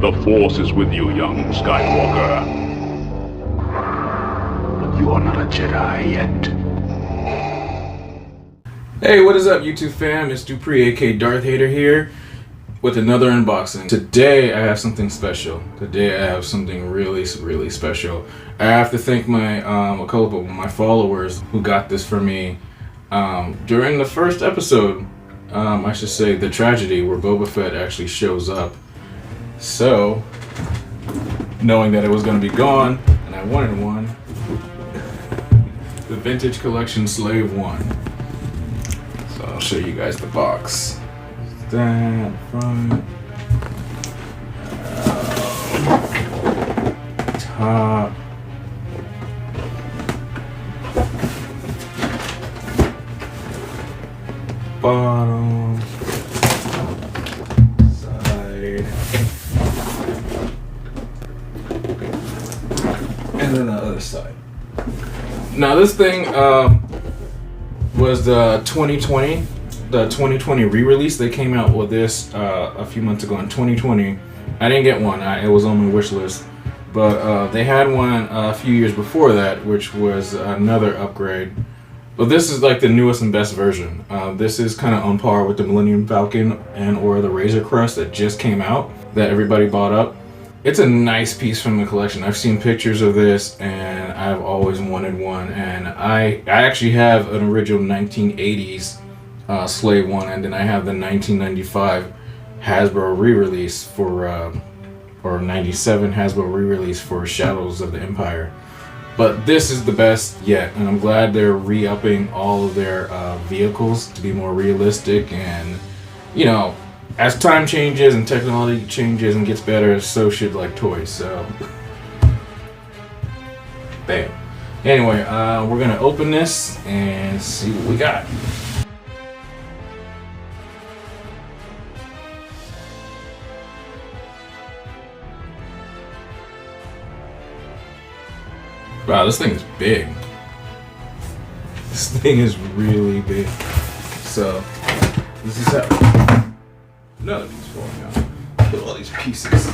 The Force is with you, young Skywalker. But you are not a Jedi yet. Hey, what is up, YouTube fam? It's Dupree, aka Darth Hater here, with another unboxing. Today I have something special. Today I have something really special. I have to thank my a couple of my followers who got this for me during the first episode. I should say the tragedy where Boba Fett actually shows up. So, knowing that it was going to be gone, and I wanted one, the Vintage Collection Slave 1. So I'll show you guys the box. That front, top, bottom, side, and then the other side. Now this thing was the 2020 re-release. They came out with this a few months ago in 2020. I didn't get one. It was on my wish list, but they had one a few years before that, which was another upgrade. But this is like the newest and best version. This is kind of on par with the Millennium Falcon and or the Razor Crest that just came out that everybody bought up. It's a nice piece from the collection. I've seen pictures of this and I've always wanted one. And I actually have an original 1980s Slave 1, and then I have the 1995 Hasbro re-release for, or 97 Hasbro re-release for Shadows of the Empire. But this is the best yet, and I'm glad they're re-upping all of their vehicles to be more realistic. And you know, as time changes and technology changes and gets better, so should like toys. So, bam. Anyway, we're gonna open this and see what we got. Wow, this thing is big. This thing is really big. So, this is how none of these falling out. Look at all these pieces.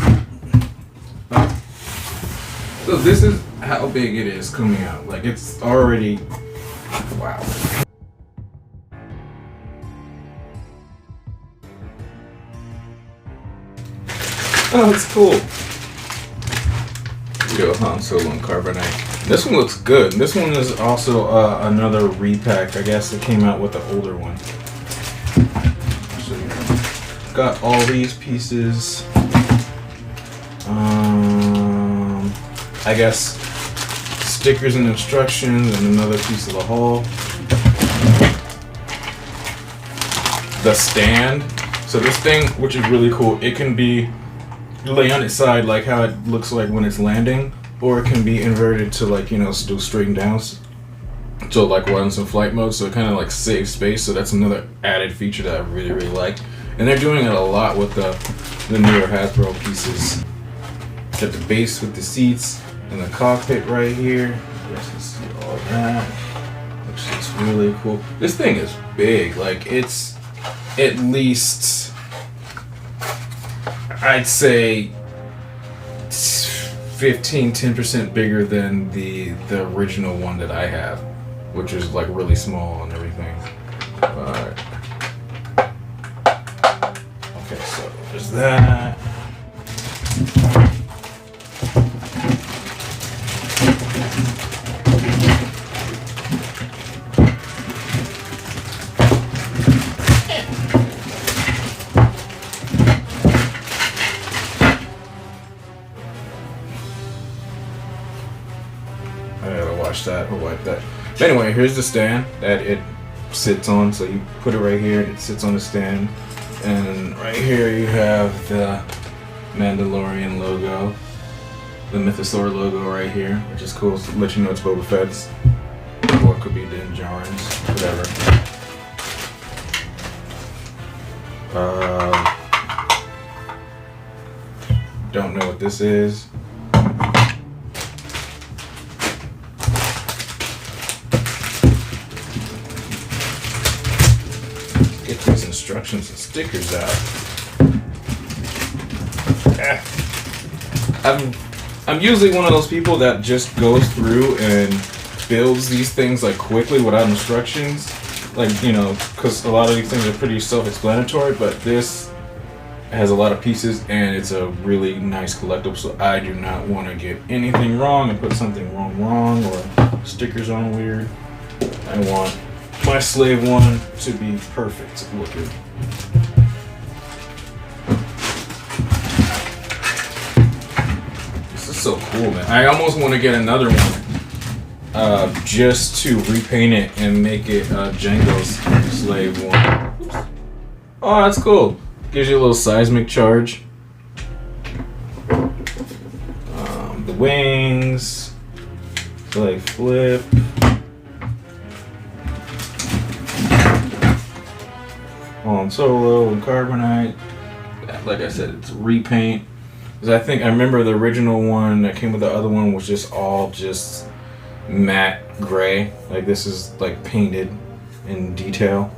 So this is how big it is coming out. Like, it's already, wow. Oh, it's cool. Yo, Han Solo and Carbonite. This one looks good. This one is also another repack. I guess it came out with the older one. So got all these pieces. I guess stickers and instructions and another piece of the hull. The stand. So this thing, which is really cool, it can be lay on its side like how it looks like when it's landing, or it can be inverted to like, you know, still straighten down, so like runs in flight mode, so it kind of like saves space. So that's another added feature that I really like, and they're doing it a lot with the newer Hasbro pieces. Got the base with the seats and the cockpit right here. You guys can see all that, which is really cool. This thing is big. Like, it's at least, I'd say 10% bigger than the original one that I have, which is like really small and everything. But okay, so there's that. I gotta wash that or wipe that. But anyway, here's the stand that it sits on. So you put it right here, it sits on the stand. And right here you have the Mandalorian logo, the Mythosaur logo right here, which is cool. So let you know it's Boba Fett's, or it could be Din Djarin's, whatever. Don't know what this is. Get these instructions and stickers out. I'm usually one of those people that just goes through and builds these things like quickly without instructions, like, you know, because a lot of these things are pretty self-explanatory, but this has a lot of pieces and it's a really nice collectible, so I do not want to get anything wrong and put something wrong or stickers on weird. I want my slave one to be perfect looking. This is so cool, man. I almost want to get another one just to repaint it and make it Django's slave one. Oops. Oh, that's cool. Gives you a little seismic charge. The wings, so like flip. On Solo and Carbonite. Like I said, it's repaint. Because I remember the original one that came with the other one was just all just matte gray. Like this is like painted in detail.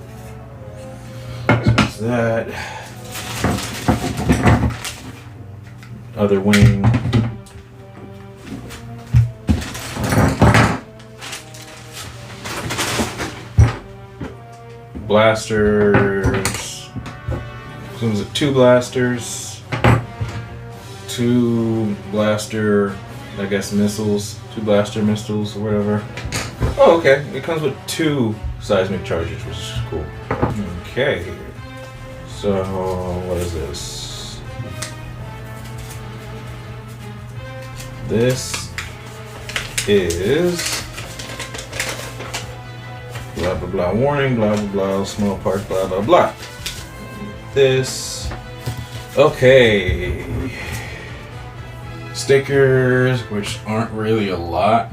So that's that. Other wing. Blasters. So was it 2 blasters? 2 blaster, I guess, missiles. 2 blaster missiles or whatever. Oh, okay. It comes with 2 seismic charges, which is cool. Okay. So, what is this? This is blah blah blah warning, blah blah blah, small parts, blah blah blah. This, okay. Stickers, which aren't really a lot.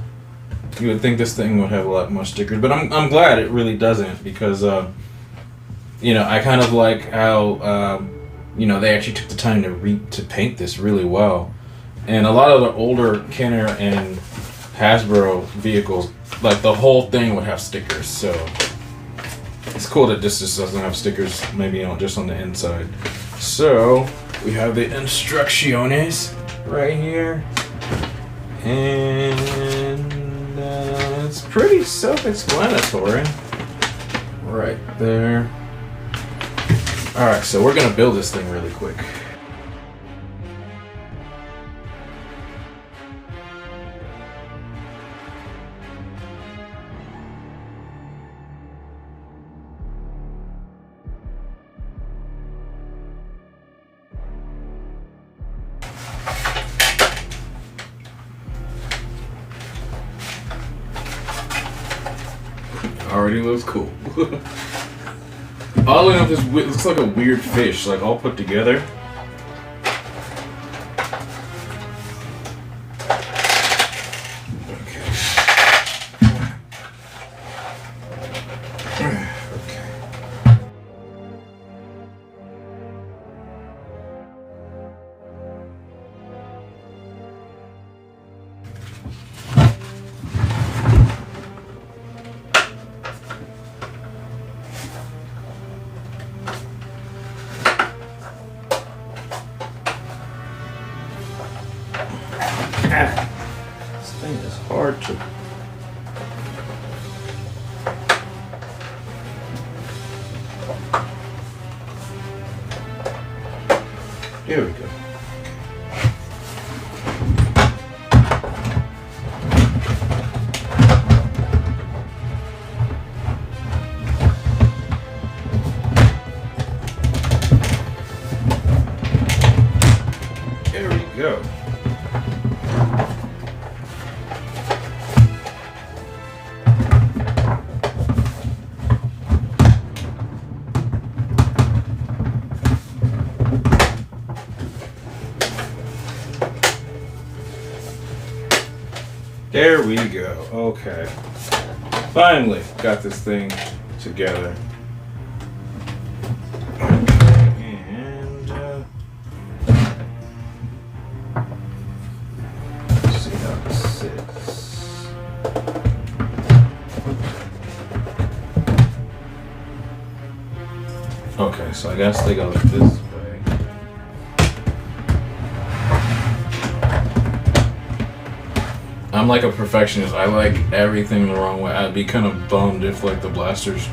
You would think this thing would have a lot more stickers, but I'm glad it really doesn't, because you know, I kind of like how you know, they actually took the time to paint this really well. And a lot of the older Kenner and Hasbro vehicles, like the whole thing would have stickers. So it's cool that this just doesn't have stickers, maybe just on the inside. So we have the instrucciones right here. And it's pretty self-explanatory right there. Alright, so we're going to build this thing really quick. Already looks cool. Oddly enough, this looks like a weird fish, like all put together. This thing is hard to... Here we go. There we go. There we go. Okay. Finally got this thing together. And let's see how this sits. Okay, so I guess they go this way. I'm like a perfectionist. I like everything the wrong way. I'd be kind of bummed if like the blasters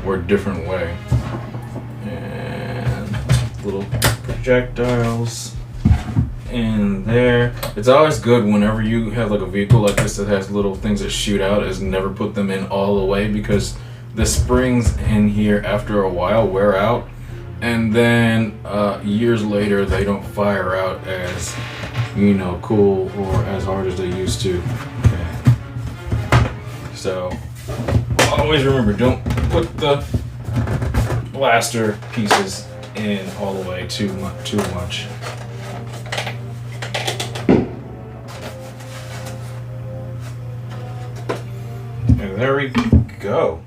were a different way. And little projectiles in there. It's always good whenever you have like a vehicle like this that has little things that shoot out, is never put them in all the way, because the springs in here after a while wear out, and then years later they don't fire out as, you know, cool or as hard as they used to. Okay. So always remember, don't put the blaster pieces in all the way too much. And there we go.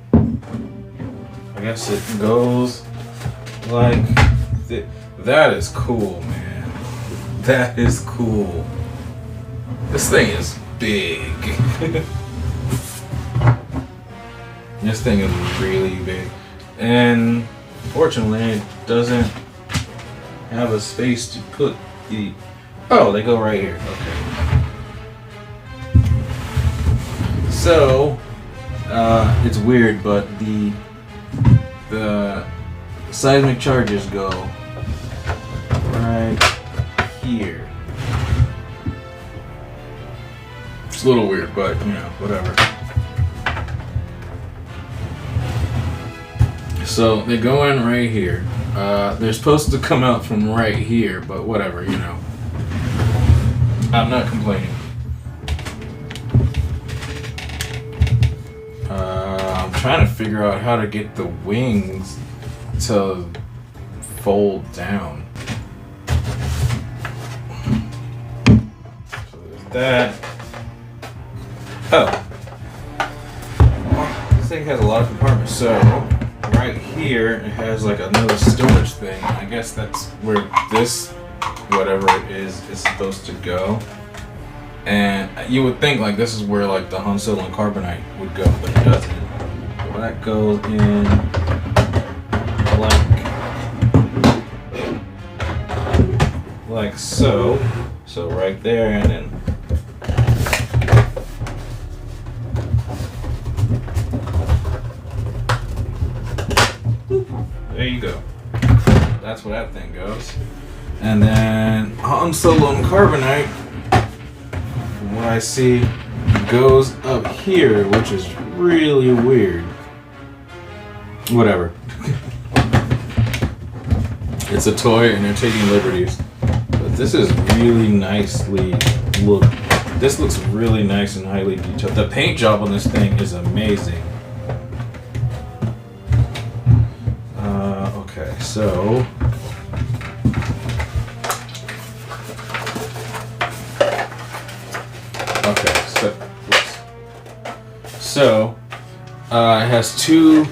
I guess it goes like that. Is cool, man. That is cool. This thing is big. This thing is really big. And fortunately, it doesn't have a space to put the... Oh, they go right here. Okay. So, it's weird, but the seismic charges go right here. It's a little weird, but you know, whatever. So they go in right here. They're supposed to come out from right here, but whatever, you know. I'm not complaining. I'm trying to figure out how to get the wings to fold down. So there's that. Oh. This thing has a lot of compartments. So right here it has like another storage thing. I guess that's where this, whatever it is supposed to go. And you would think like this is where like the Han Solo and Carbonite would go, but it doesn't. So that goes in like so. So right there, and then there you go. That's where that thing goes. And then Han Solo and Carbonite, from what I see, goes up here, which is really weird. Whatever. It's a toy and they're taking liberties. But this is really nicely look. This looks really nice and highly detailed. The paint job on this thing is amazing. Okay, so it has two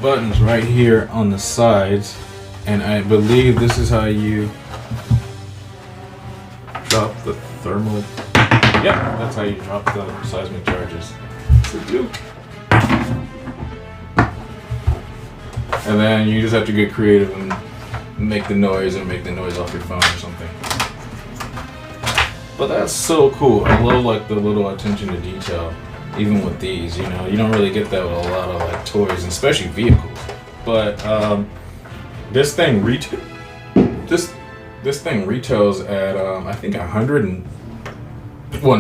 buttons right here on the sides, and I believe this is how you drop the thermal. Yeah, that's how you drop the seismic charges. And then you just have to get creative and make the noise off your phone or something. But that's so cool. I love like the little attention to detail, even with these. You know, you don't really get that with a lot of like toys, and especially vehicles. But this thing retails at I think 100 and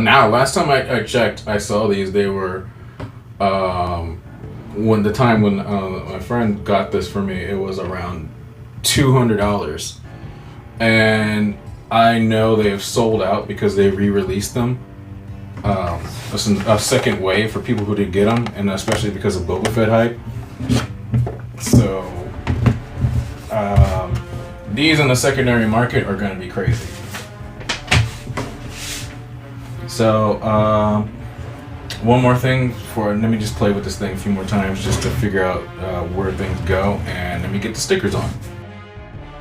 now last time I checked, I saw these. They were when my friend got this for me, it was around $200, and I know they have sold out because they re-released them a second wave for people who didn't get them, and especially because of Boba Fett hype. So these in the secondary market are going to be crazy. So one more thing let me just play with this thing a few more times just to figure out where things go, and let me get the stickers on.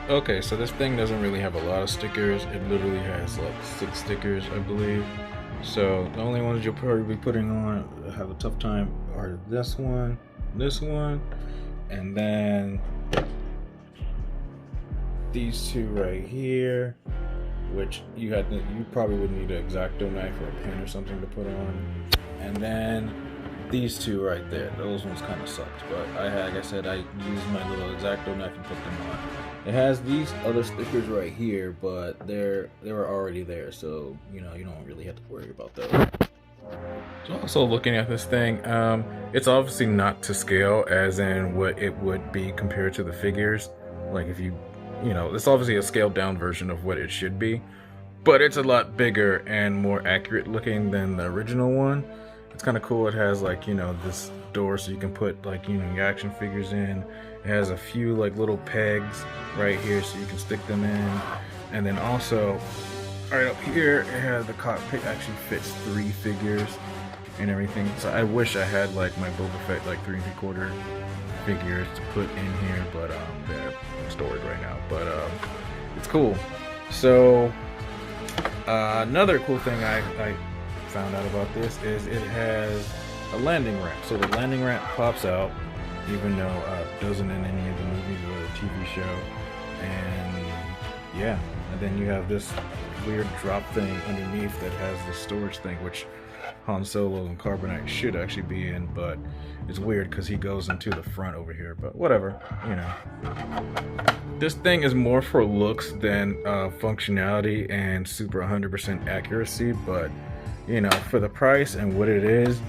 Okay, so this thing doesn't really have a lot of stickers. It literally has like 6 stickers, I believe. So the only ones you'll probably be putting on, have a tough time, are this one, and then these two right here, which you probably would need an X-Acto knife or a pen or something to put on. And then these two right there, those ones kind of sucked, but like I said, I used my little X-Acto knife and put them on. It has these other stickers right here, but they were already there, so you don't really have to worry about those. So also looking at this thing, it's obviously not to scale as in what it would be compared to the figures. Like if it's obviously a scaled down version of what it should be, but it's a lot bigger and more accurate looking than the original one. It's kind of cool. It has like, this door so you can put like, your action figures in. It has a few like little pegs right here so you can stick them in. And then also right up here, it has the cockpit actually fits 3 figures and everything. So I wish I had like my Boba Fett like 3 3/4 figures to put in here, but they're stored right now. But it's cool. So another cool thing I found out about this is it has a landing ramp. So the landing ramp pops out, even though it doesn't in any of the movies or the TV show. And yeah, and then you have this weird drop thing underneath that has the storage thing, which Han Solo and Carbonite should actually be in, but it's weird because he goes into the front over here, but whatever, This thing is more for looks than functionality and super 100% accuracy, but for the price and what it is,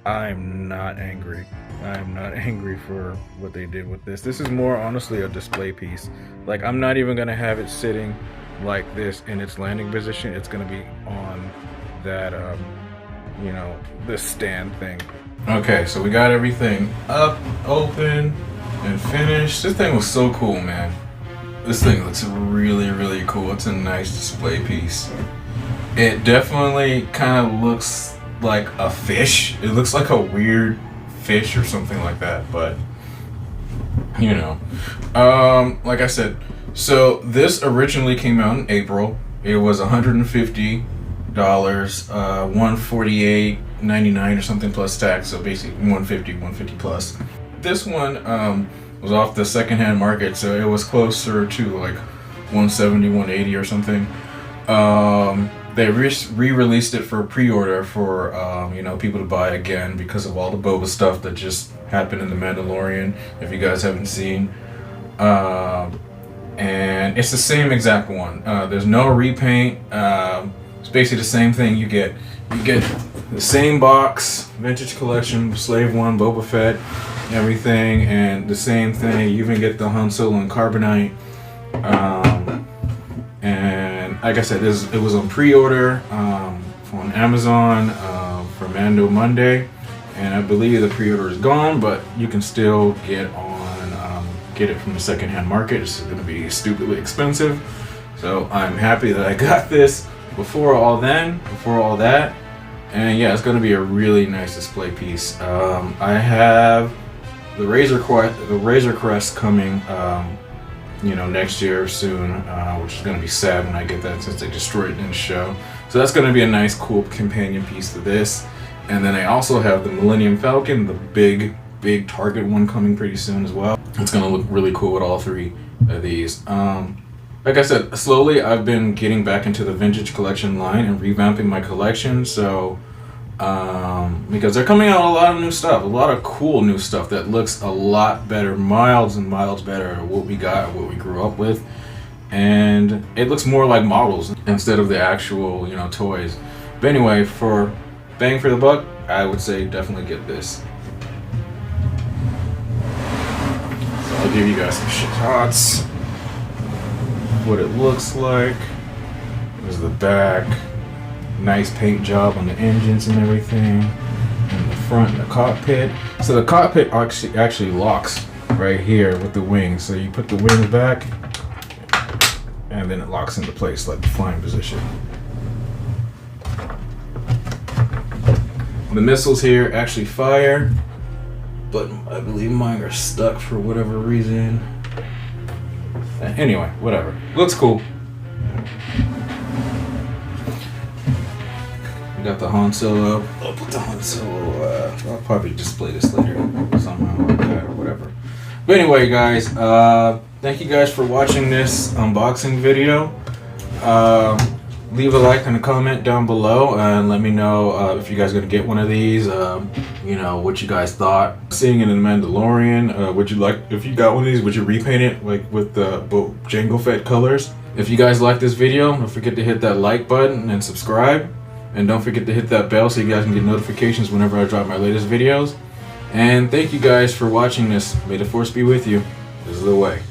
I'm not angry. I'm not angry for what they did with this. This is more honestly a display piece. Like, I'm not even gonna have it sitting like this in its landing position. It's gonna be on that this stand thing. Okay, so we got everything up, open, and finished. This thing was so cool, man. This thing looks really, really cool. It's a nice display piece. It definitely kind of looks like a fish. It looks like a weird fish or something like that, but like I said, so this originally came out in April. It was $150, $148.99 or something plus tax, so basically $150 plus. This one was off the secondhand market, so it was closer to like $170, $180 or something. They re-released it for pre-order for people to buy again because of all the Boba stuff that just happened in The Mandalorian, if you guys haven't seen. And it's the same exact one. There's no repaint. It's basically the same thing. You get the same box, Vintage Collection, Slave One, Boba Fett, everything, and the same thing. You even get the Han Solo and Carbonite. And like I said, it was on pre-order on Amazon for Mando Monday, and I believe the pre-order is gone, but you can still get it from the secondhand market. It's going to be stupidly expensive, so I'm happy that I got this before all that. And yeah, it's going to be a really nice display piece. I have the Razor Crest coming next year soon, which is going to be sad when I get that since they destroyed it in the show. So that's going to be a nice, cool companion piece to this. And then I also have the Millennium Falcon, the big Target one, coming pretty soon as well. It's going to look really cool with all 3 of these. Like I said, slowly I've been getting back into the Vintage Collection line and revamping my collection. So because they're coming out a lot of new stuff, a lot of cool new stuff that looks a lot better, miles and miles better than what we got, what we grew up with, and it looks more like models instead of the actual toys. But anyway, for bang for the buck, I would say definitely get this. So I'll give you guys some shots. What it looks like. There's the back. Nice paint job on the engines and everything. And the front and the cockpit. So the cockpit actually locks right here with the wings. So you put the wings back, and then it locks into place like the flying position. The missiles here actually fire, but I believe mine are stuck for whatever reason. Anyway, whatever. Looks cool. We got the Han Solo. I'll put the Han Solo. I'll probably display this later somehow like that or whatever. But anyway, guys, thank you guys for watching this unboxing video. Leave a like and a comment down below and let me know if you guys are gonna get one of these. You know, what you guys thought. Seeing it in Mandalorian, would you like, if you got one of these, would you repaint it like with the Jango Fett colors? If you guys like this video, don't forget to hit that like button and subscribe. And don't forget to hit that bell so you guys can get notifications whenever I drop my latest videos. And thank you guys for watching this. May the Force be with you. This is the way.